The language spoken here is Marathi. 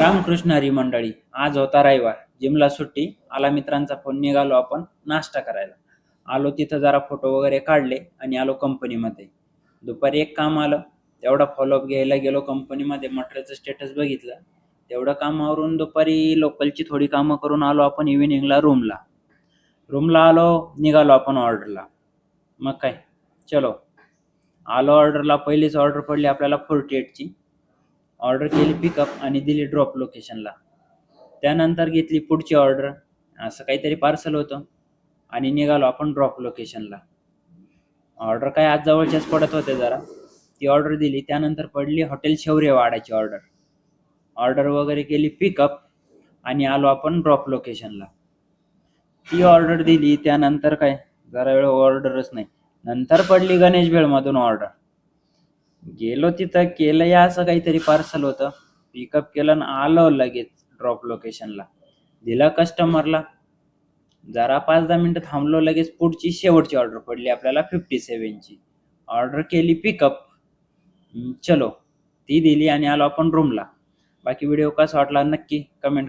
रामकृष्ण हरी मंडळी. आज होता रविवार, जिमला सुट्टी. आला मित्रांचा फोन, निघालो आपण नाश्ता करायला. आलो तिथं जरा फोटो वगैरे काढले आणि आलो कंपनीमध्ये. दुपारी एक काम आलं, तेवढा फॉलोअप घ्यायला गेलो कंपनीमध्ये. मटेरियलचं स्टेटस बघितलं, तेवढं कामावरून दुपारी लोकलची थोडी कामं करून आलो आपण इव्हिनिंगला रूमला आलो, निघालो आपण ऑर्डरला. मग काय, चलो आलो ऑर्डरला. पहिलीच ऑर्डर पडली आपल्याला 48ची. ऑर्डर केली पिकअप आणि दिली ड्रॉप लोकेशनला. त्यानंतर घेतली पुढची ऑर्डर, असं काहीतरी पार्सल होतं आणि निघालो आपण ड्रॉप लोकेशनला. ऑर्डर काय आज जवळच्याच पडत होते जरा, ती ऑर्डर दिली. त्यानंतर पडली हॉटेल शौर्यवाडाची ऑर्डर वगैरे केली पिकअप आणि आलो आपण ड्रॉप लोकेशनला. ती ऑर्डर दिली. त्यानंतर काय जरा वेळ ऑर्डरच नाही. नंतर पडली गणेश भेळमधून ऑर्डर. गेलो तिथं, केलं या असं काहीतरी पार्सल होतं, पिकअप केलं आणि आलो लगेच ड्रॉप लोकेशनला. दिलं कस्टमरला. जरा 5-10 मिनटं थांबलो, लगेच पुढची शेवटची ऑर्डर पडली आपल्याला 57ची. ऑर्डर केली पिकअप. चलो ती दिली आणि आलो आपण रूमला. बाकी व्हिडिओ कसा वाटला नक्की कमेंट